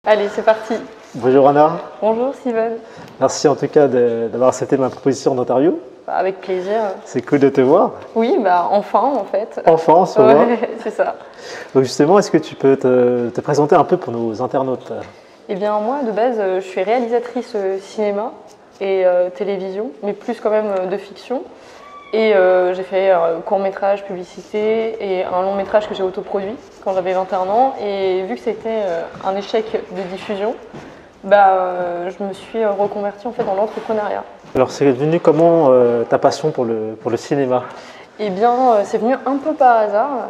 Allez, c'est parti. Bonjour Anna, Bonjour Steven. merci en tout cas d'avoir accepté ma proposition d'interview. Avec plaisir. C'est cool de te voir. Oui, enfin en fait. Enfin, on se voit. Ouais, c'est ça. Donc justement, est-ce que tu peux te présenter un peu pour nos internautes? Eh bien moi, de base, je suis réalisatrice cinéma et télévision, mais plus quand même de fiction. Et j'ai fait un court-métrage, publicité et un long-métrage que j'ai autoproduit quand j'avais 21 ans. Et vu que c'était un échec de diffusion, je me suis reconvertie en fait dans l'entrepreneuriat. Alors c'est devenu comment ta passion pour le cinéma? Eh bien, c'est venu un peu par hasard,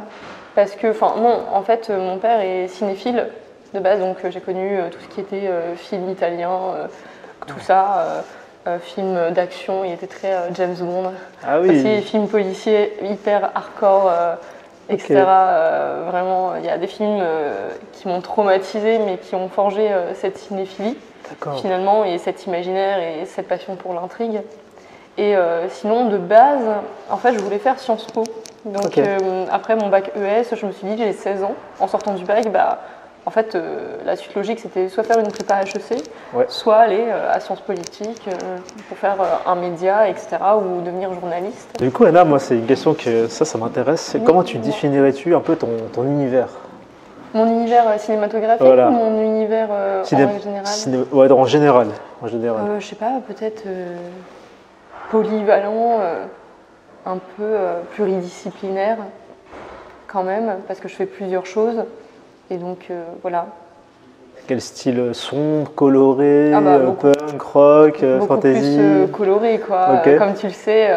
parce que, en fait, mon père est cinéphile de base, donc j'ai connu tout ce qui était film italien, tout ça, film d'action, il était très James Bond, Ah oui. aussi film policier hyper hardcore, etc. Vraiment, il y a des films qui m'ont traumatisé, mais qui ont forgé cette cinéphilie, finalement, et cet imaginaire et cette passion pour l'intrigue. Et sinon, de base, en fait, je voulais faire Sciences Po. Donc, après mon bac ES, je me suis dit, j'ai 16 ans. En sortant du bac, en fait, la suite logique, c'était soit faire une prépa HEC, soit aller à Sciences Politiques pour faire un média, etc., ou devenir journaliste. Du coup, Anna, moi, c'est une question que ça m'intéresse. Oui, comment tu définirais-tu un peu ton univers? Mon univers cinématographique ou mon univers en général? Ouais, en général. Je sais pas, peut-être polyvalent, un peu pluridisciplinaire quand même, parce que je fais plusieurs choses. Et donc voilà. Quel style sombre, coloré, punk, rock, beaucoup fantasy? Plus coloré, quoi, comme tu le sais.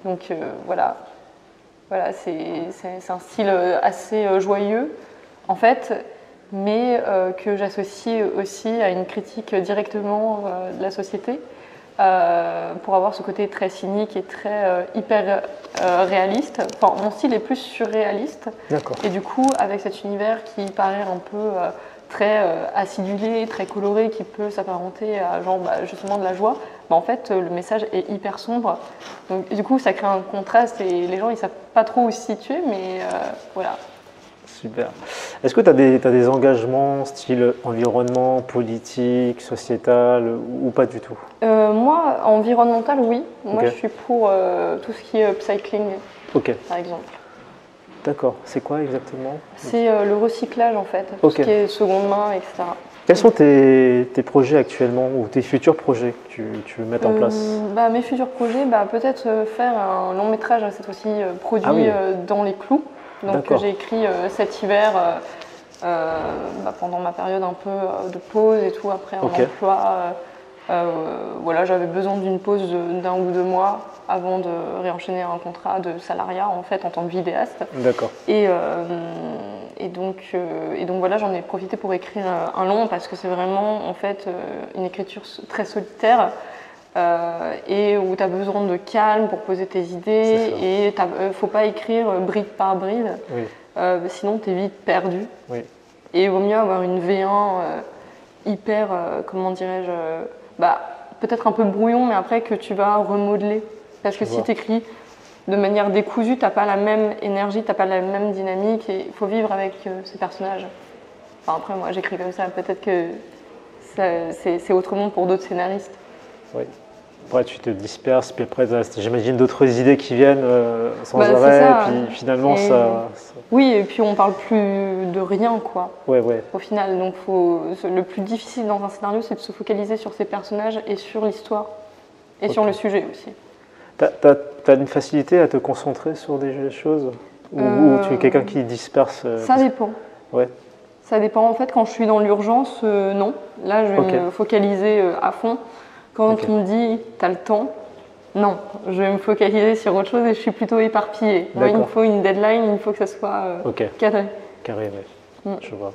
Donc voilà. Voilà, c'est un style assez joyeux, en fait, mais que j'associe aussi à une critique directement de la société, pour avoir ce côté très cynique et très hyper réaliste. Enfin, mon style est plus surréaliste. Et du coup, avec cet univers qui paraît un peu très acidulé, très coloré, qui peut s'apparenter à genre, justement de la joie, en fait, le message est hyper sombre. Donc, du coup, ça crée un contraste et les gens, ils savent pas trop où se situer, mais voilà. Super. Est-ce que tu as des engagements style environnement, politique, sociétal ou pas du tout? Moi, environnemental, oui. Moi, je suis pour tout ce qui est upcycling, par exemple. D'accord. C'est quoi exactement? C'est le recyclage, en fait. Tout ce qui est seconde main, etc. Quels sont tes projets actuellement ou tes futurs projets que tu veux mettre en place? Mes futurs projets, peut-être faire un long métrage, cette fois-ci produit dans les clous. Donc j'ai écrit cet hiver pendant ma période un peu de pause et tout, après un emploi. Voilà, j'avais besoin d'une pause d'1 ou 2 mois avant de réenchaîner un contrat de salariat en fait en tant que vidéaste. D'accord. Et donc voilà, j'en ai profité pour écrire un long parce que c'est vraiment en fait une écriture très solitaire. Et où tu as besoin de calme pour poser tes idées et il ne faut pas écrire bride par bride, sinon tu es vite perdu. Et il vaut mieux avoir une V1 hyper, comment dirais-je, peut-être un peu brouillon, mais après que tu vas remodeler. Parce que si tu écris de manière décousue, tu n'as pas la même énergie, tu n'as pas la même dynamique et il faut vivre avec ces personnages. Enfin, après, moi j'écris comme ça, peut-être que c'est autrement pour d'autres scénaristes. Oui. Après, tu te disperses, puis après, j'imagine d'autres idées qui viennent sans arrêt, et puis finalement, ça... Oui, et puis on parle plus de rien, quoi, au final. Donc, le plus difficile dans un scénario, c'est de se focaliser sur ses personnages et sur l'histoire, et sur le sujet aussi. T'as une facilité à te concentrer sur des choses ou tu es quelqu'un qui disperse Ça dépend. Ça dépend, en fait, quand je suis dans l'urgence, non. Là, je vais me focaliser à fond. Quand on me dit « t'as le temps », non, je vais me focaliser sur autre chose et je suis plutôt éparpillée. Moi, il me faut une deadline, il faut que ça soit cadré. Carré, oui. Je vois.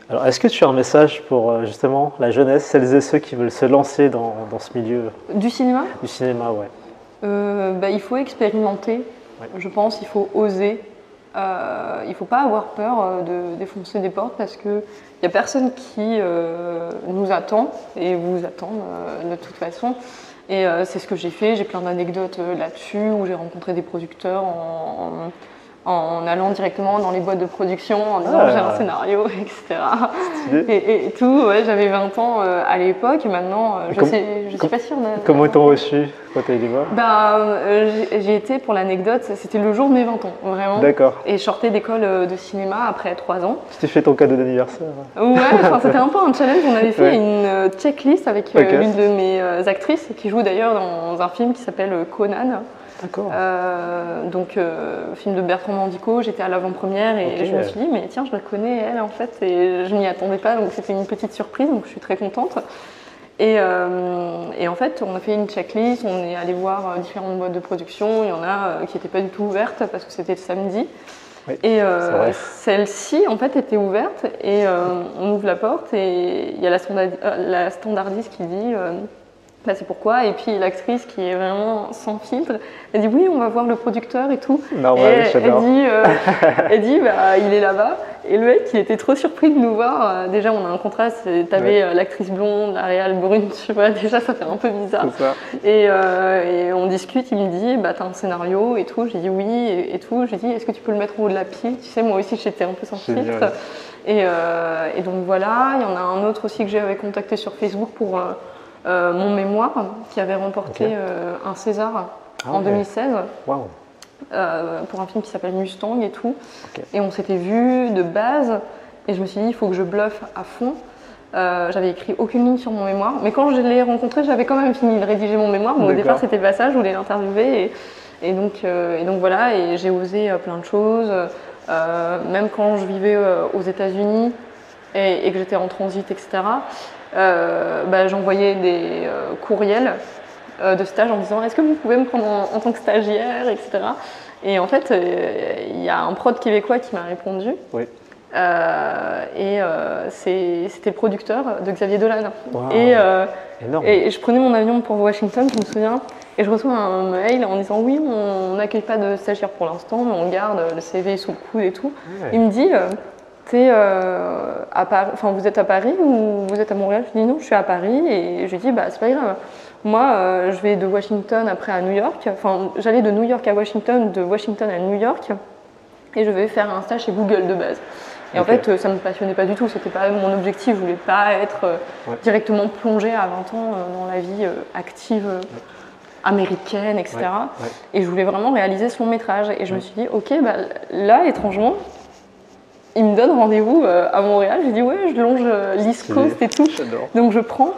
Alors, est-ce que tu as un message pour justement la jeunesse, celles et ceux qui veulent se lancer dans ce milieu? Du cinéma? Du cinéma, ouais. Il faut expérimenter, je pense, il faut oser. Il ne faut pas avoir peur de défoncer des portes parce qu'il n'y a personne qui nous attend et vous attend de toute façon. Et c'est ce que j'ai fait, j'ai plein d'anecdotes là-dessus où j'ai rencontré des producteurs en allant directement dans les boîtes de production, en disant j'ai un scénario, etc. Et tout, ouais, j'avais 20 ans à l'époque, et maintenant je suis pas sûre. Comment ils t'ont reçu quand tu es allé voir? J'ai été, pour l'anecdote, c'était le jour de mes 20 ans, vraiment. D'accord. Et je sortais d'école de cinéma après 3 ans. Tu t'es fait ton cadeau d'anniversaire? Ouais, c'était un peu un challenge. On avait fait une checklist avec l'une de mes actrices, qui joue d'ailleurs dans un film qui s'appelle Conan. D'accord. Film de Bertrand Mandico, j'étais à l'avant-première et je me suis dit, mais tiens, je la connais elle en fait, et je m'y attendais pas, donc c'était une petite surprise, donc je suis très contente. Et en fait, on a fait une checklist, on est allé voir différentes boîtes de production, il y en a qui n'étaient pas du tout ouvertes parce que c'était le samedi. Oui, et celle-ci, en fait, était ouverte et on ouvre la porte et il y a la standardiste qui dit c'est pourquoi. Et puis l'actrice qui est vraiment sans filtre, elle dit oui, on va voir le producteur et tout. Normal, elle dit il est là-bas. Et le mec, il était trop surpris de nous voir. Déjà, on a un contraste. T'avais l'actrice blonde, la réelle brune, tu vois. Déjà, ça fait un peu bizarre. Et on discute. Il me dit, t'as un scénario et tout. J'ai dit oui et tout. J'ai dit, est-ce que tu peux le mettre au haut de la pile? Tu sais, moi aussi, j'étais un peu sans filtre. Et donc voilà. Il y en a un autre aussi que j'avais contacté sur Facebook pour mon mémoire, qui avait remporté un César en 2016. Wow. Pour un film qui s'appelle Mustang et tout. Et on s'était vu de base et je me suis dit il faut que je bluffe à fond. J'avais écrit aucune ligne sur mon mémoire, mais quand je l'ai rencontré, j'avais quand même fini de rédiger mon mémoire. Mais au départ, c'était pas ça, je voulais l'interviewer et donc voilà, et j'ai osé plein de choses. Même quand je vivais aux États-Unis et que j'étais en transit, etc. J'envoyais des courriels de stage en disant est-ce que vous pouvez me prendre en tant que stagiaire, etc. Et en fait, il y a un prod québécois qui m'a répondu. Oui. C'était le producteur de Xavier Dolan. Wow. Et je prenais mon avion pour Washington, je me souviens, et je reçois un mail en disant oui, on n'accueille pas de stagiaire pour l'instant, mais on garde le CV sous le coude et tout. Ouais. Il me dit vous êtes à Paris ou vous êtes à Montréal? Je dis non, je suis à Paris, et je lui dis c'est pas grave. Moi, je vais de Washington après à New York. Enfin, j'allais de New York à Washington, de Washington à New York, et je vais faire un stage chez Google de base. Et en fait, ça ne me passionnait pas du tout. C'était pas mon objectif. Je voulais pas être directement plongée à 20 ans dans la vie active américaine, etc. Et je voulais vraiment réaliser ce long métrage. Et je me suis dit, ok, là, étrangement, il me donne rendez-vous à Montréal. J'ai dit, ouais, je longe l'East Coast et tout. Donc je prends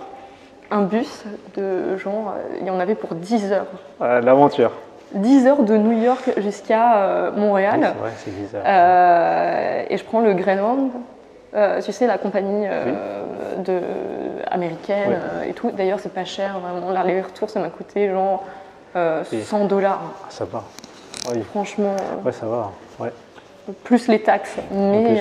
un bus de genre, il y en avait pour 10 heures. L'aventure. 10 heures de New York jusqu'à Montréal. Oui, c'est vrai, c'est bizarre. Et je prends le Greyhound, tu sais, la compagnie américaine et tout. D'ailleurs, c'est pas cher, vraiment. L'aller-retour, ça m'a coûté genre $100. Ça va. Oui. Franchement. Ouais, ça va. Ouais. Plus les taxes. Mais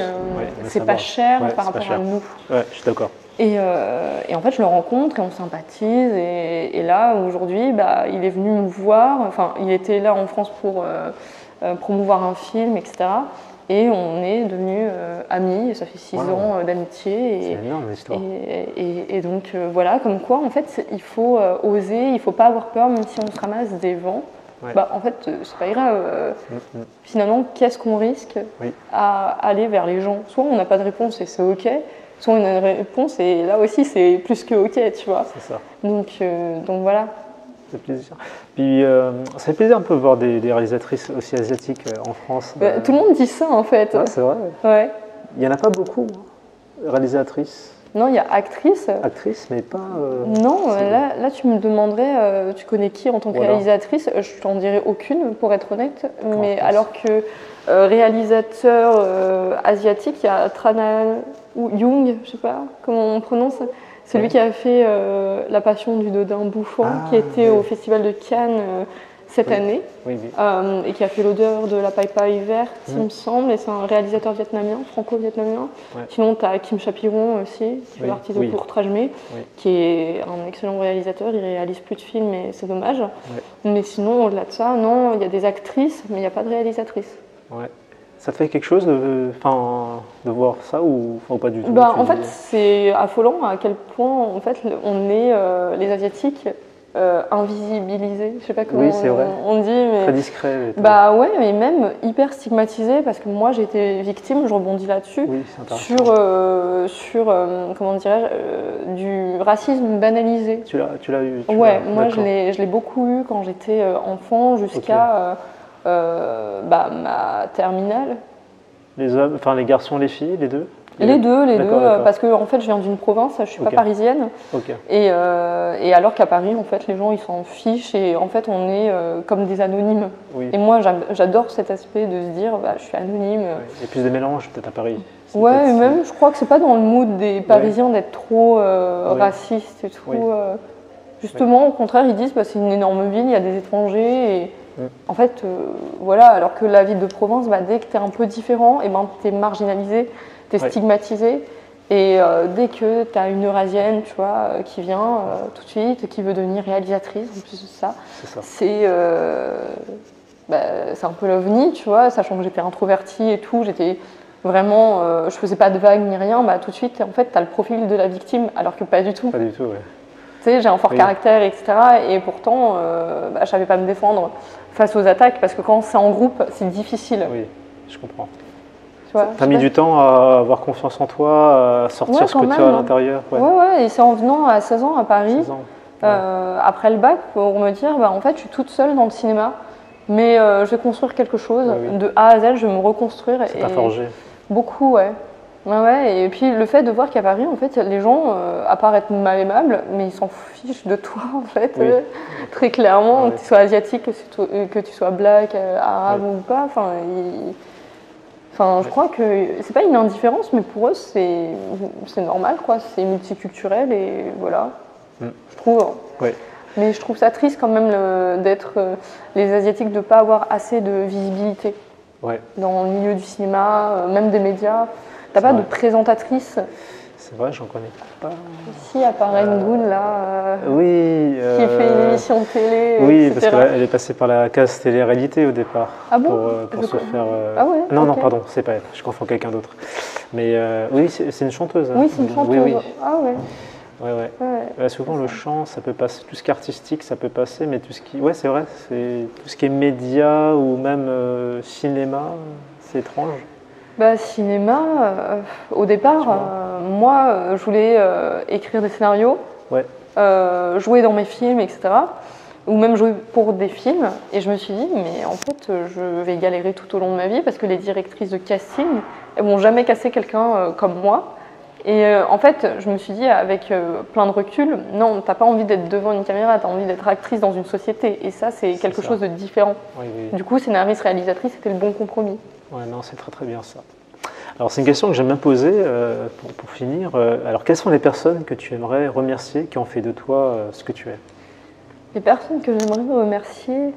c'est pas cher par rapport à nous. Ouais, je suis d'accord. Et en fait, je le rencontre et on sympathise. Et là, aujourd'hui, il est venu me voir. Enfin, il était là en France pour promouvoir un film, etc. Et on est devenus amis. Et ça fait 6 ans d'amitié. C'est énorme l'histoire. Et donc, voilà, comme quoi, en fait, il faut oser, il ne faut pas avoir peur, même si on se ramasse des vents. Ouais. En fait, c'est pas grave. Finalement, qu'est-ce qu'on risque à aller vers les gens? Soit on n'a pas de réponse et c'est OK. Soit on a une réponse et là aussi c'est plus que ok, tu vois. C'est ça. Donc voilà. Ça fait plaisir. Puis ça fait plaisir un peu de voir des réalisatrices aussi asiatiques en France. Tout le monde dit ça en fait. Ouais, c'est vrai. Ouais. Il n'y en a pas beaucoup, réalisatrices. Non, il y a actrices. Actrices, mais pas... non, là tu me demanderais, tu connais qui en tant que réalisatrice? Je t'en dirais aucune, pour être honnête. Mais alors que réalisateur asiatique, il y a Trana ou Young, je sais pas comment on prononce. C'est lui qui a fait La Passion du Dodin bouffant, qui était au Festival de Cannes cette année, et qui a fait L'odeur de la paille verte, il me semble, et c'est un réalisateur vietnamien, franco-vietnamien. Sinon, tu as Kim Chapiron aussi, qui fait l'artiste de Court Trajmé, qui est un excellent réalisateur, il réalise plus de films, et c'est dommage. Mais sinon, au-delà de ça, non, il y a des actrices, mais il n'y a pas de réalisatrices. Ouais. Ça te fait quelque chose de voir ça ou pas du tout? En fait, c'est affolant à quel point en fait, on est, les Asiatiques invisibilisé, je sais pas comment Oui, c'est vrai. on dit, mais Très discret. bah ouais, mais même hyper stigmatisé parce que moi j'ai été victime, je rebondis là-dessus, Oui, c'est intéressant. sur comment dirais-je, du racisme banalisé. Tu l'as eu. Ouais, moi d'accord. je l'ai beaucoup eu quand j'étais enfant jusqu'à ma terminale. Les hommes, enfin les garçons, les filles, les deux? Les deux, D'accord. parce que en fait je viens d'une province, je suis pas parisienne, Ok. et alors qu'à Paris en fait les gens ils s'en fichent et en fait on est comme des anonymes. Oui. Et moi j'adore cet aspect de se dire bah, je suis anonyme. Ouais. Il y a plus de mélange peut-être à Paris. Ouais, et même je crois que c'est pas dans le mood des Parisiens d'être trop Oui. racistes et tout. Oui. Justement, au contraire, ils disent bah, c'est une énorme ville, il y a des étrangers. Et Mm. en fait, voilà, alors que la ville de province, bah, dès que tu es un peu différent, et ben, tu es marginalisé, tu es stigmatisé. Et dès que tu as une Eurasienne, tu vois, qui vient tout de suite, qui veut devenir réalisatrice, en plus de ça, c'est un peu l'ovni, tu vois, sachant que j'étais introvertie et tout, j'étais vraiment, je faisais pas de vagues ni rien, bah, tout de suite, en fait, tu as le profil de la victime, alors que pas du tout. Pas du tout, ouais. Tu sais, j'ai un fort caractère, etc. Et pourtant, je savais pas me défendre face aux attaques, parce que quand c'est en groupe, c'est difficile. Oui, je comprends. Tu as mis du temps à avoir confiance en toi, à sortir ce que tu as à l'intérieur. Ouais, et c'est en venant à 16 ans à Paris, 16 ans. après le bac, pour me dire, bah, en fait, je suis toute seule dans le cinéma, mais je vais construire quelque chose. De A à Z, je vais me reconstruire. Ça t'a forgé. Beaucoup, ouais. Ouais, et puis le fait de voir qu'à Paris, en fait, les gens, à part être mal aimables, mais ils s'en fichent de toi, en fait, très clairement, que tu sois asiatique, que tu sois black, arabe ou pas. Je crois que c'est pas une indifférence, mais pour eux, c'est normal, quoi. C'est multiculturel et voilà, je trouve. Mais je trouve ça triste quand même d'être les Asiatiques, de ne pas avoir assez de visibilité dans le milieu du cinéma, même des médias. T'as pas de présentatrice? C'est vrai, j'en connais pas. Si, à part Rangoon, là, qui fait une émission de télé, oui, etc. parce qu'elle est passée par la case télé-réalité au départ. Ah bon? Pour se faire... Ah ouais? Non, pardon, c'est pas elle, je confonds quelqu'un d'autre. Mais oui, c'est une chanteuse. Oui, c'est une chanteuse. Oui. Ah ouais. Souvent le chant, ça peut passer, tout ce qui est artistique, ça peut passer, mais tout ce qui... Ouais, c'est vrai, tout ce qui est médias ou même cinéma, c'est étrange. Bah, cinéma, au départ, moi, je voulais écrire des scénarios, jouer dans mes films, etc. Ou même jouer pour des films. Et je me suis dit, mais en fait, je vais galérer tout au long de ma vie parce que les directrices de casting, elles vont jamais casser quelqu'un comme moi. Et en fait, je me suis dit, avec plein de recul, non, t'as pas envie d'être devant une caméra, t'as envie d'être actrice dans une société. Et ça, c'est quelque chose de différent. Du coup, scénariste, réalisatrice, c'était le bon compromis. Ouais, non, c'est très très bien ça. Alors, c'est une question que j'aime bien poser pour finir. Alors, quelles sont les personnes que tu aimerais remercier qui ont fait de toi ce que tu es? Les personnes que j'aimerais remercier,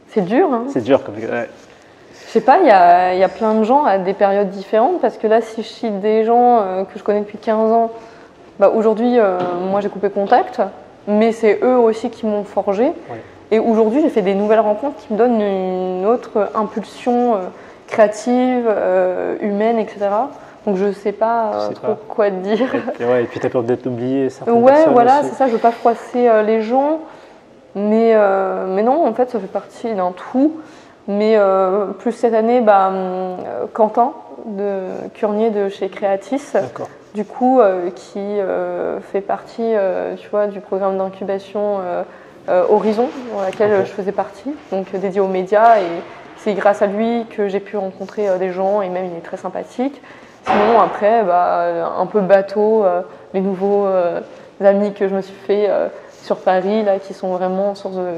c'est dur, hein. C'est dur comme... Ouais. Je sais pas, il y a plein de gens à des périodes différentes, parce que là, si je cite des gens que je connais depuis 15 ans, bah, aujourd'hui, moi j'ai coupé contact, mais c'est eux aussi qui m'ont forgé. Et aujourd'hui, j'ai fait des nouvelles rencontres qui me donnent une autre impulsion créative, humaine, etc. Donc je sais pas trop quoi te dire. Et puis tu as peur d'être oublié. Voilà, c'est ça, je veux pas froisser les gens, mais non, en fait, ça fait partie d'un tout. Mais plus cette année, Quentin Curnier de chez Creatis, du coup, qui fait partie tu vois, du programme d'incubation Horizon, dans laquelle je faisais partie, donc dédié aux médias. Et c'est grâce à lui que j'ai pu rencontrer des gens, et même il est très sympathique. Sinon, après, un peu bateau, les nouveaux amis que je me suis fait sur Paris, là, qui sont vraiment source de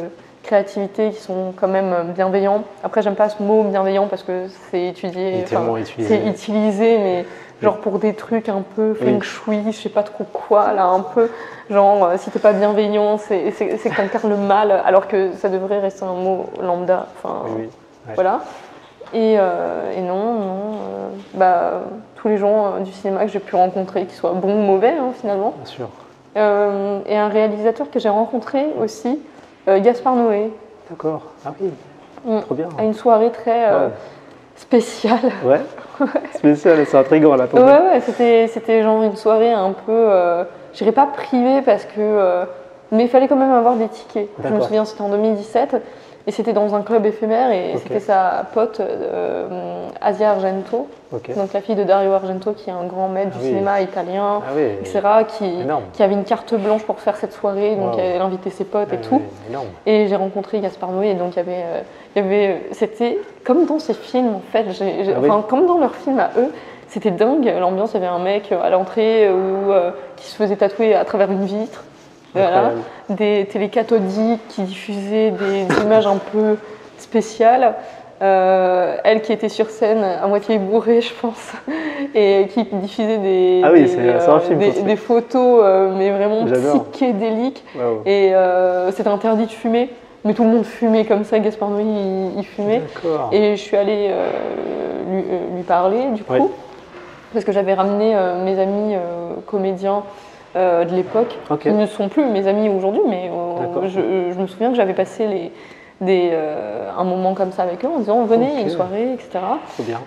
créativité, qui sont quand même bienveillants. Après, j'aime pas ce mot bienveillant parce que c'est c'est utilisé, mais genre pour des trucs un peu feng shui, je sais pas trop quoi, là, un peu genre si t'es pas bienveillant, c'est que t'incarnes le mal, alors que ça devrait rester un mot lambda. Voilà. Et non, tous les gens du cinéma que j'ai pu rencontrer, qu'ils soient bons ou mauvais, hein, finalement. Bien sûr. Et un réalisateur que j'ai rencontré aussi, Gaspard Noé. D'accord. Ah oui. Trop bien. À une soirée très spéciale. Ouais. Spéciale, c'est intriguant là. Ouais, c'était genre une soirée un peu, je dirais pas privée parce que mais il fallait quand même avoir des tickets. Je me D'accord. souviens, c'était en 2017 et c'était dans un club éphémère et Ok. c'était sa pote Asia Argento, Ok. donc la fille de Dario Argento qui est un grand maître Ah du oui. cinéma italien, Ah oui. etc., Énorme. qui avait une carte blanche pour faire cette soirée, donc Wow. elle invitait ses potes et Ah tout. oui, énorme. Et j'ai rencontré Gaspard Noé, et donc c'était comme dans ces films en fait, Ah oui. enfin comme dans leurs films à eux, c'était dingue. L'ambiance, il y avait un mec à l'entrée qui se faisait tatouer à travers une vitre, voilà. Incroyable. Des télés cathodiques qui diffusaient des images un peu spéciales. Elle qui était sur scène à moitié bourrée, je pense, et qui diffusait Ah oui, c'est un film, ton truc. des photos, mais vraiment J'adore. psychédéliques. Wow. Et c'était interdit de fumer, mais tout le monde fumait comme ça. Gaspard Noé, il fumait. D'accord. Et je suis allée lui parler, du coup, Oui. parce que j'avais ramené mes amis comédiens de l'époque, Ok. qui ne sont plus mes amis aujourd'hui, mais D'accord. je me souviens que j'avais passé un moment comme ça avec eux en disant venez, Ok. une soirée, etc. Trop bien.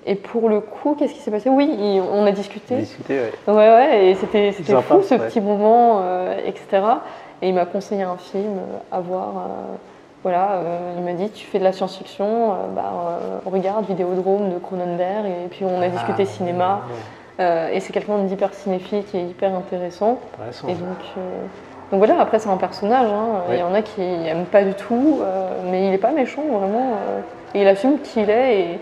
Et pour le coup, qu'est-ce qui s'est passé? Oui, on a discuté. Discuter, ouais. Ouais, et c'était Sympa, fou ce ouais. petit moment, etc. Et il m'a conseillé un film à voir. Voilà, il m'a dit tu fais de la science-fiction, regarde Vidéodrome de Cronenberg. Et puis on a discuté cinéma. Et c'est quelqu'un d'hyper cinéphile qui est hyper intéressant. Intéressant. Et donc voilà, après c'est un personnage. Hein. Ouais. Il y en a qui n'aiment pas du tout, mais il n'est pas méchant vraiment. Et il assume qui il est.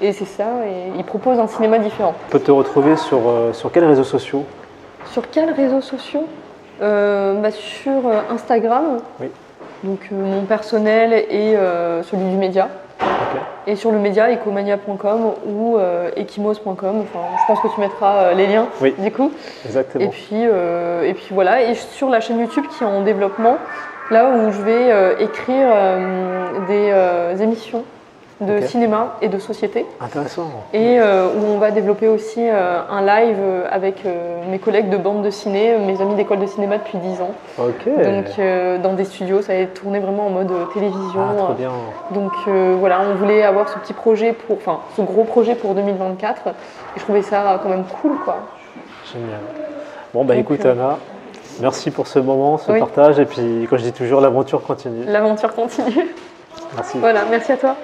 Et c'est ça, et il propose un cinéma différent. On peut te retrouver sur quels réseaux sociaux? Sur quels réseaux sociaux? Sur Instagram, Oui. donc mon personnel et celui du média. Ok. Et sur le média, ecomania.com ou ekimos.com. Enfin, je pense que tu mettras les liens, Oui. du coup. Exactement. Et puis voilà, et sur la chaîne YouTube qui est en développement, là où je vais écrire des émissions de Ok. cinéma et de société. Intéressant. Et où on va développer aussi un live avec mes collègues de bande de ciné, mes amis d'école de cinéma depuis 10 ans. Ok. Donc dans des studios, ça va être tourné vraiment en mode télévision. Ah, trop bien. Donc voilà, on voulait avoir ce petit projet, ce gros projet pour 2024. Et je trouvais ça quand même cool, quoi. Génial. Bon, bah Donc, écoute, Anna, merci pour ce moment, ce Oui. partage. Et puis, comme je dis toujours, l'aventure continue. L'aventure continue. Merci. Voilà, merci à toi.